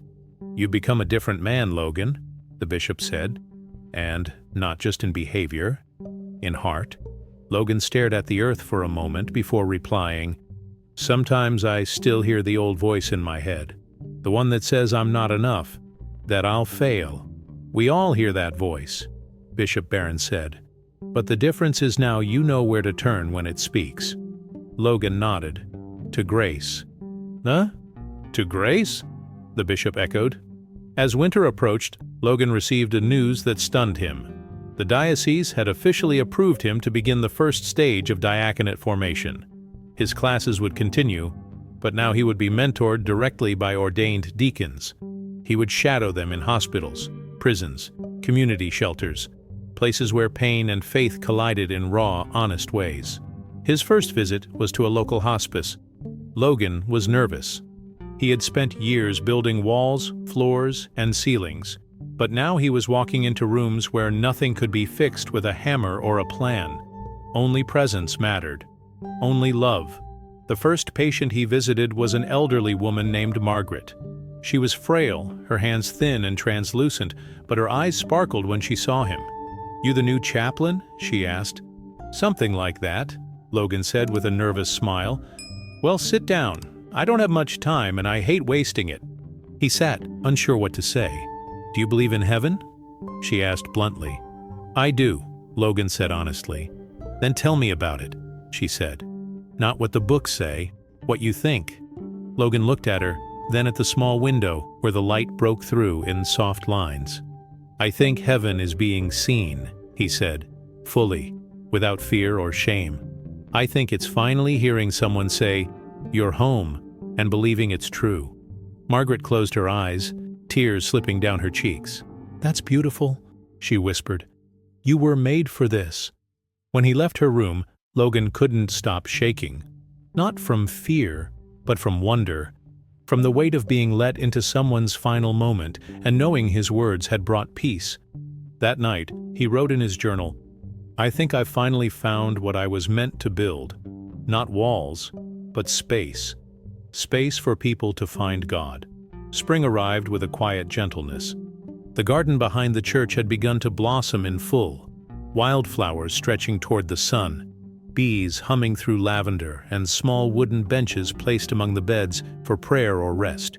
"You've become a different man, Logan," the bishop said. "And not just in behavior, in heart." Logan stared at the earth for a moment before replying, "Sometimes I still hear the old voice in my head, the one that says I'm not enough, that I'll fail." "We all hear that voice," Bishop Barron said. "But the difference is now you know where to turn when it speaks." Logan nodded. "To grace." "Huh? To grace?" the bishop echoed. As winter approached, Logan received a news that stunned him. The diocese had officially approved him to begin the first stage of diaconate formation. His classes would continue, but now he would be mentored directly by ordained deacons. He would shadow them in hospitals, prisons, community shelters, places where pain and faith collided in raw, honest ways. His first visit was to a local hospice. Logan was nervous. He had spent years building walls, floors, and ceilings, but now he was walking into rooms where nothing could be fixed with a hammer or a plan. Only presence mattered. Only love. The first patient he visited was an elderly woman named Margaret. She was frail, her hands thin and translucent, but her eyes sparkled when she saw him. "You the new chaplain?" she asked. "Something like that," Logan said with a nervous smile. "Well, sit down. I don't have much time and I hate wasting it." He sat, unsure what to say. "Do you believe in heaven?" she asked bluntly. "I do," Logan said honestly. "Then tell me about it," she said. "Not what the books say, what you think." Logan looked at her, then at the small window where the light broke through in soft lines. "I think heaven is being seen," he said, fully, without fear or shame. "I think it's finally hearing someone say, 'You're home,' and believing it's true." Margaret closed her eyes, tears slipping down her cheeks. "That's beautiful," she whispered. "You were made for this." When he left her room, Logan couldn't stop shaking. Not from fear, but from wonder. From the weight of being let into someone's final moment and knowing his words had brought peace. That night, he wrote in his journal, "I think I've finally found what I was meant to build. Not walls, but space. Space for people to find God." Spring arrived with a quiet gentleness. The garden behind the church had begun to blossom in full, wildflowers stretching toward the sun, bees humming through lavender, and small wooden benches placed among the beds for prayer or rest.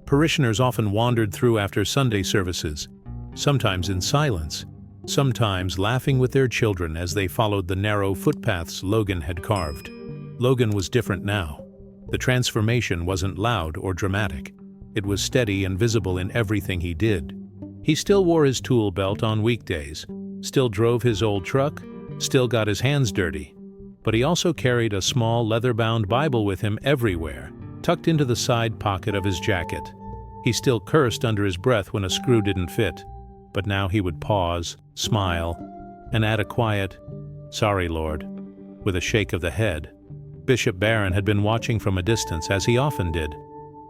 Parishioners often wandered through after Sunday services, sometimes in silence, sometimes laughing with their children as they followed the narrow footpaths Logan had carved. Logan was different now. The transformation wasn't loud or dramatic. It was steady and visible in everything he did. He still wore his tool belt on weekdays, still drove his old truck, still got his hands dirty. But he also carried a small leather-bound Bible with him everywhere, tucked into the side pocket of his jacket. He still cursed under his breath when a screw didn't fit, but now he would pause, smile, and add a quiet, "Sorry, Lord," with a shake of the head. Bishop Barron had been watching from a distance, as he often did,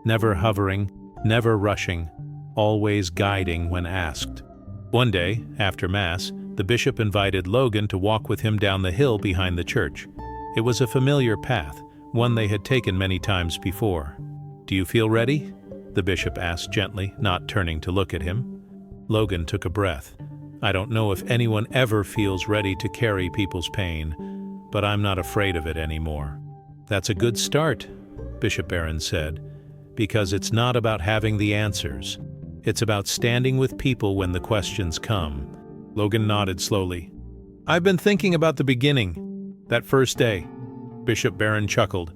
never hovering, never rushing, always guiding when asked. One day, after Mass, the bishop invited Logan to walk with him down the hill behind the church. It was a familiar path, one they had taken many times before. "Do you feel ready?" the bishop asked gently, not turning to look at him. Logan took a breath. "I don't know if anyone ever feels ready to carry people's pain, but I'm not afraid of it anymore." "That's a good start," Bishop Barron said, "because it's not about having the answers. It's about standing with people when the questions come." Logan nodded slowly. "I've been thinking about the beginning, that first day." Bishop Barron chuckled.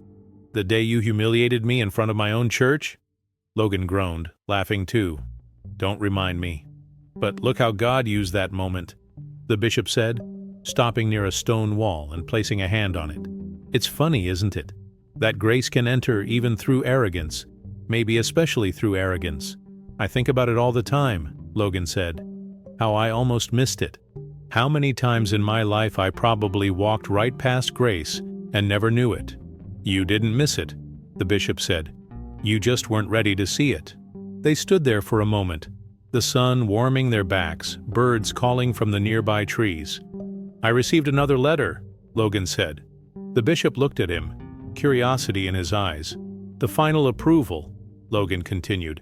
"The day you humiliated me in front of my own church?" Logan groaned, laughing too. "Don't remind me. But look how God used that moment," the bishop said, stopping near a stone wall and placing a hand on it. "It's funny, isn't it? That grace can enter even through arrogance, maybe especially through arrogance. I think about it all the time," Logan said. "How I almost missed it. How many times in my life I probably walked right past grace and never knew it." "You didn't miss it," the bishop said. "You just weren't ready to see it." They stood there for a moment, the sun warming their backs, birds calling from the nearby trees. "I received another letter," Logan said. The bishop looked at him, curiosity in his eyes. "The final approval," Logan continued.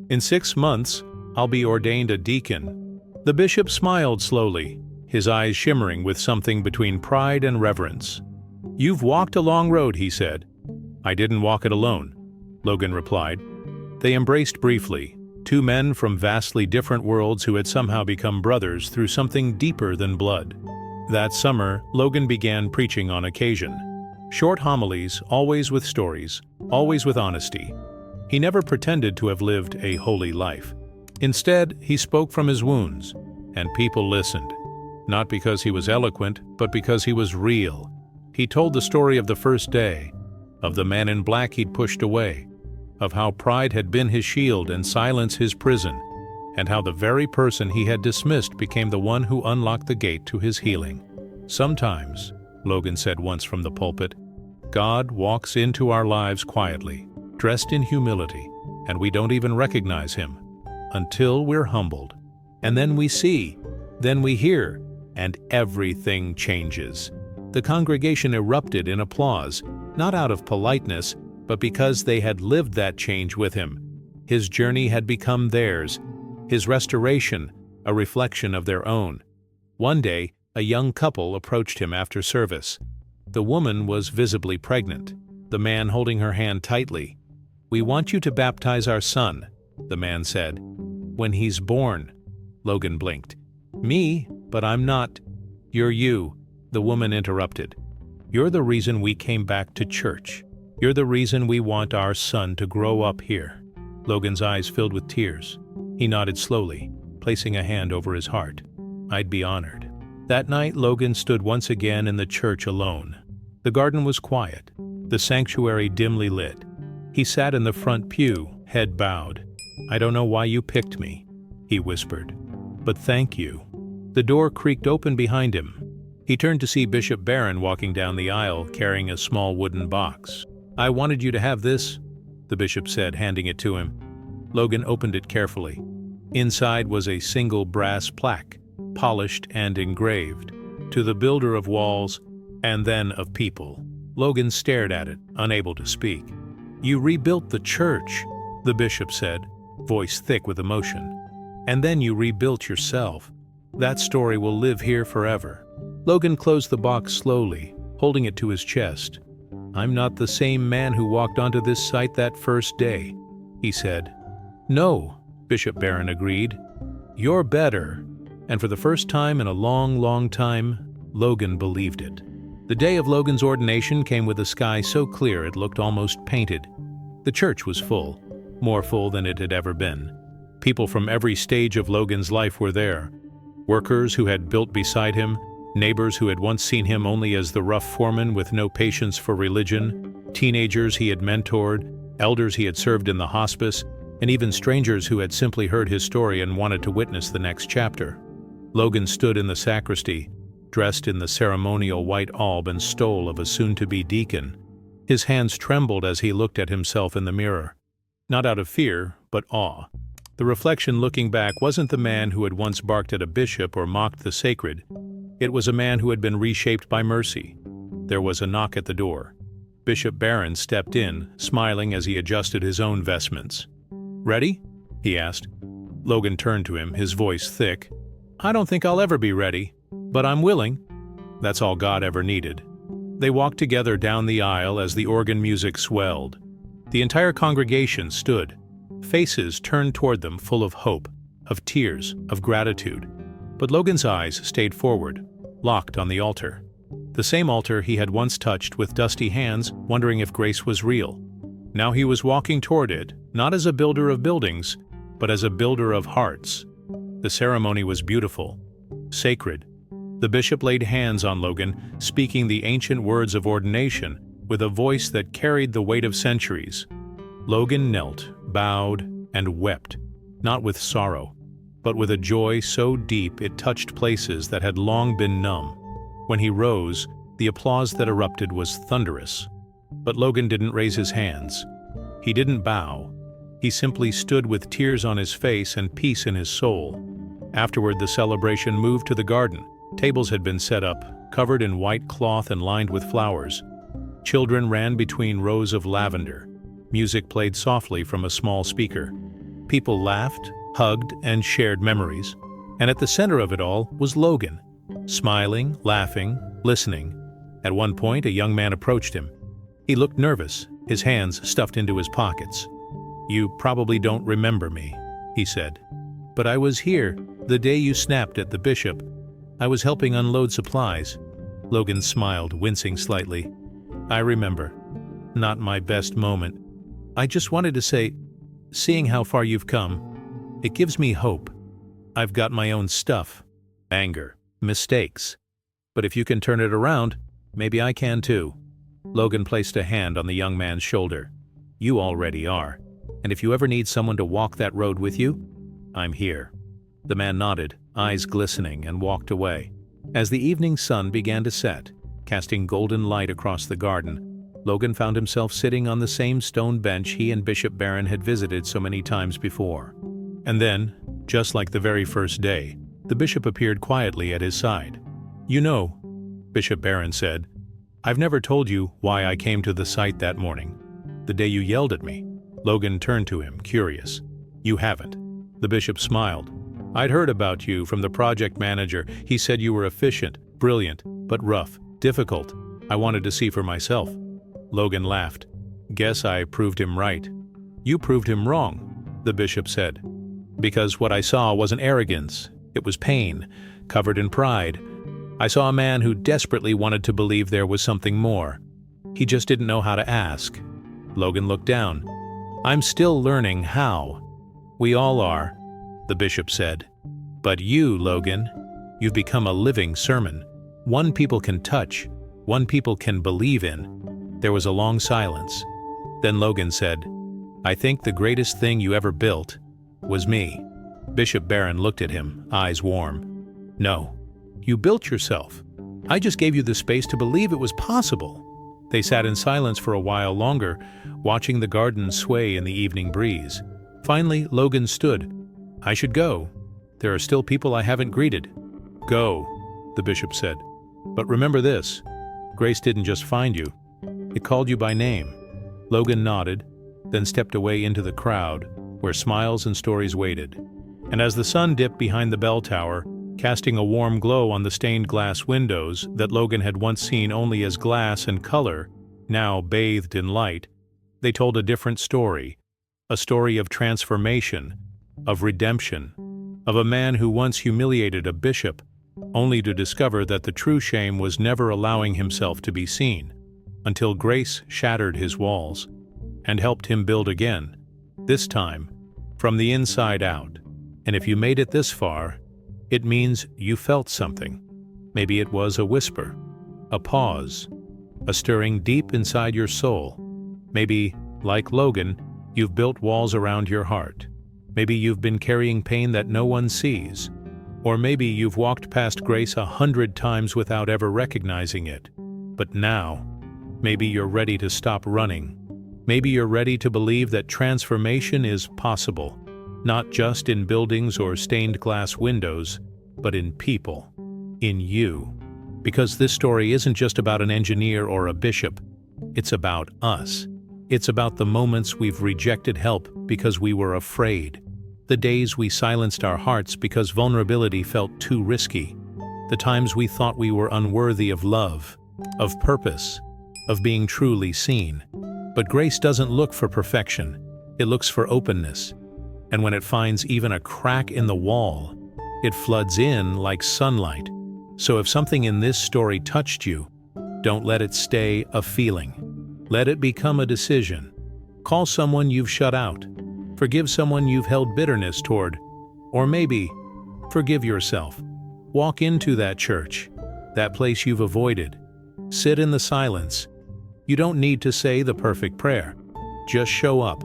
"In 6 months, I'll be ordained a deacon." The bishop smiled slowly, his eyes shimmering with something between pride and reverence. "You've walked a long road," he said. "I didn't walk it alone," Logan replied. They embraced briefly, two men from vastly different worlds who had somehow become brothers through something deeper than blood. That summer, Logan began preaching on occasion. Short homilies, always with stories, always with honesty. He never pretended to have lived a holy life. Instead, he spoke from his wounds, and people listened. Not because he was eloquent, but because he was real. He told the story of the first day, of the man in black he'd pushed away, of how pride had been his shield and silence his prison, and how the very person he had dismissed became the one who unlocked the gate to his healing. "Sometimes," Logan said once from the pulpit, "God walks into our lives quietly, dressed in humility, and we don't even recognize him, until we're humbled. And then we see, then we hear, and everything changes." The congregation erupted in applause, not out of politeness, but because they had lived that change with him. His journey had become theirs, his restoration a reflection of their own. One day, a young couple approached him after service. The woman was visibly pregnant, the man holding her hand tightly. "We want you to baptize our son," the man said. "When he's born." Logan blinked. "Me? But I'm not." "You're you," the woman interrupted. "You're the reason we came back to church. You're the reason we want our son to grow up here." Logan's eyes filled with tears. He nodded slowly, placing a hand over his heart. "I'd be honored." That night, Logan stood once again in the church alone. The garden was quiet, the sanctuary dimly lit. He sat in the front pew, head bowed. "I don't know why you picked me," he whispered, "but thank you." The door creaked open behind him. He turned to see Bishop Barron walking down the aisle, carrying a small wooden box. "I wanted you to have this," the bishop said, handing it to him. Logan opened it carefully. Inside was a single brass plaque, polished and engraved, "To the builder of walls, and then of people." Logan stared at it, unable to speak. "You rebuilt the church," the bishop said, voice thick with emotion. "And then you rebuilt yourself. That story will live here forever." Logan closed the box slowly, holding it to his chest. "I'm not the same man who walked onto this site that first day," he said. "No," Bishop Barron agreed. "You're better." And for the first time in a long, long time, Logan believed it. The day of Logan's ordination came with a sky so clear it looked almost painted. The church was full, more full than it had ever been. People from every stage of Logan's life were there. Workers who had built beside him, neighbors who had once seen him only as the rough foreman with no patience for religion, teenagers he had mentored, elders he had served in the hospice, and even strangers who had simply heard his story and wanted to witness the next chapter. Logan stood in the sacristy, dressed in the ceremonial white alb and stole of a soon-to-be deacon. His hands trembled as he looked at himself in the mirror. Not out of fear, but awe. The reflection looking back wasn't the man who had once barked at a bishop or mocked the sacred. It was a man who had been reshaped by mercy. There was a knock at the door. Bishop Barron stepped in, smiling as he adjusted his own vestments. "Ready?" he asked. Logan turned to him, his voice thick. "I don't think I'll ever be ready, but I'm willing." That's all God ever needed. They walked together down the aisle as the organ music swelled. The entire congregation stood, faces turned toward them full of hope, of tears, of gratitude. But Logan's eyes stayed forward, locked on the altar. The same altar he had once touched with dusty hands, wondering if grace was real. Now he was walking toward it, not as a builder of buildings, but as a builder of hearts. The ceremony was beautiful, sacred. The bishop laid hands on Logan, speaking the ancient words of ordination with a voice that carried the weight of centuries. Logan knelt, bowed, and wept, not with sorrow, but with a joy so deep it touched places that had long been numb. When he rose, the applause that erupted was thunderous. But Logan didn't raise his hands. He didn't bow. He simply stood with tears on his face and peace in his soul. Afterward, the celebration moved to the garden. Tables had been set up, covered in white cloth and lined with flowers. Children ran between rows of lavender. Music played softly from a small speaker. People laughed, hugged, and shared memories. And at the center of it all was Logan, smiling, laughing, listening. At one point, a young man approached him. He looked nervous, his hands stuffed into his pockets. "You probably don't remember me," he said. "But I was here the day you snapped at the bishop. I was helping unload supplies." Logan smiled, wincing slightly. "I remember. Not my best moment. I just wanted to say, seeing how far you've come, it gives me hope. I've got my own stuff, anger, mistakes. But if you can turn it around, maybe I can too." Logan placed a hand on the young man's shoulder. "You already are. And if you ever need someone to walk that road with you, I'm here." The man nodded, eyes glistening, and walked away. As the evening sun began to set, casting golden light across the garden, Logan found himself sitting on the same stone bench he and Bishop Barron had visited so many times before. And then, just like the very first day, the bishop appeared quietly at his side. "You know," Bishop Barron said, I've never told you why I came to the site that morning, the day you yelled at me." Logan turned to him, curious. "You haven't." The bishop smiled. "I'd heard about you from the project manager. He said you were efficient, brilliant, but rough, difficult. I wanted to see for myself." Logan laughed. "Guess I proved him right." "You proved him wrong," the bishop said. "Because what I saw wasn't arrogance. It was pain, covered in pride. I saw a man who desperately wanted to believe there was something more. He just didn't know how to ask." Logan looked down. "I'm still learning how." "We all are," the bishop said. "But you, Logan, you've become a living sermon. One people can touch, one people can believe in." There was a long silence. Then Logan said, "I think the greatest thing you ever built was me." Bishop Barron looked at him, eyes warm. "No, you built yourself. I just gave you the space to believe it was possible." They sat in silence for a while longer, watching the garden sway in the evening breeze. Finally, Logan stood. "I should go. There are still people I haven't greeted." "Go," the bishop said. "But remember this, grace didn't just find you. It called you by name." Logan nodded, then stepped away into the crowd, where smiles and stories waited. And as the sun dipped behind the bell tower, casting a warm glow on the stained glass windows that Logan had once seen only as glass and color, now bathed in light, they told a different story, a story of transformation, of redemption, of a man who once humiliated a bishop, only to discover that the true shame was never allowing himself to be seen, until grace shattered his walls and helped him build again, this time from the inside out. And if you made it this far, it means you felt something. Maybe it was a whisper, a pause, a stirring deep inside your soul. Maybe, like Logan, you've built walls around your heart. Maybe you've been carrying pain that no one sees. Or maybe you've walked past grace 100 times without ever recognizing it. But now, maybe you're ready to stop running. Maybe you're ready to believe that transformation is possible, not just in buildings or stained glass windows, but in people, in you. Because this story isn't just about an engineer or a bishop, it's about us. It's about the moments we've rejected help because we were afraid, the days we silenced our hearts because vulnerability felt too risky, the times we thought we were unworthy of love, of purpose, of being truly seen. But grace doesn't look for perfection, it looks for openness. And when it finds even a crack in the wall, it floods in like sunlight. So if something in this story touched you, don't let it stay a feeling. Let it become a decision. Call someone you've shut out. Forgive someone you've held bitterness toward. Or maybe, forgive yourself. Walk into that church, that place you've avoided. Sit in the silence. You don't need to say the perfect prayer. Just show up.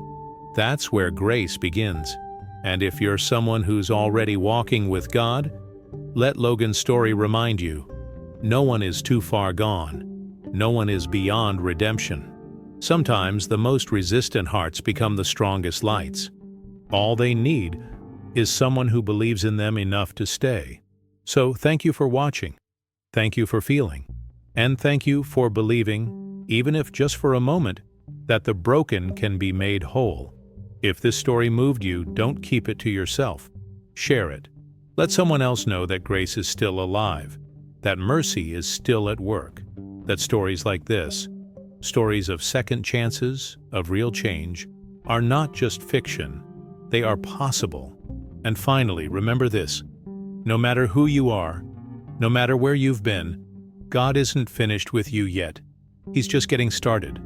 That's where grace begins. And if you're someone who's already walking with God, let Logan's story remind you, no one is too far gone. No one is beyond redemption. Sometimes the most resistant hearts become the strongest lights. All they need is someone who believes in them enough to stay. So thank you for watching. Thank you for feeling. And thank you for believing, even if just for a moment, that the broken can be made whole. If this story moved you, don't keep it to yourself. Share it. Let someone else know that grace is still alive, that mercy is still at work, that stories like this, stories of second chances, of real change, are not just fiction, they are possible. And finally, remember this, no matter who you are, no matter where you've been, God isn't finished with you yet. He's just getting started.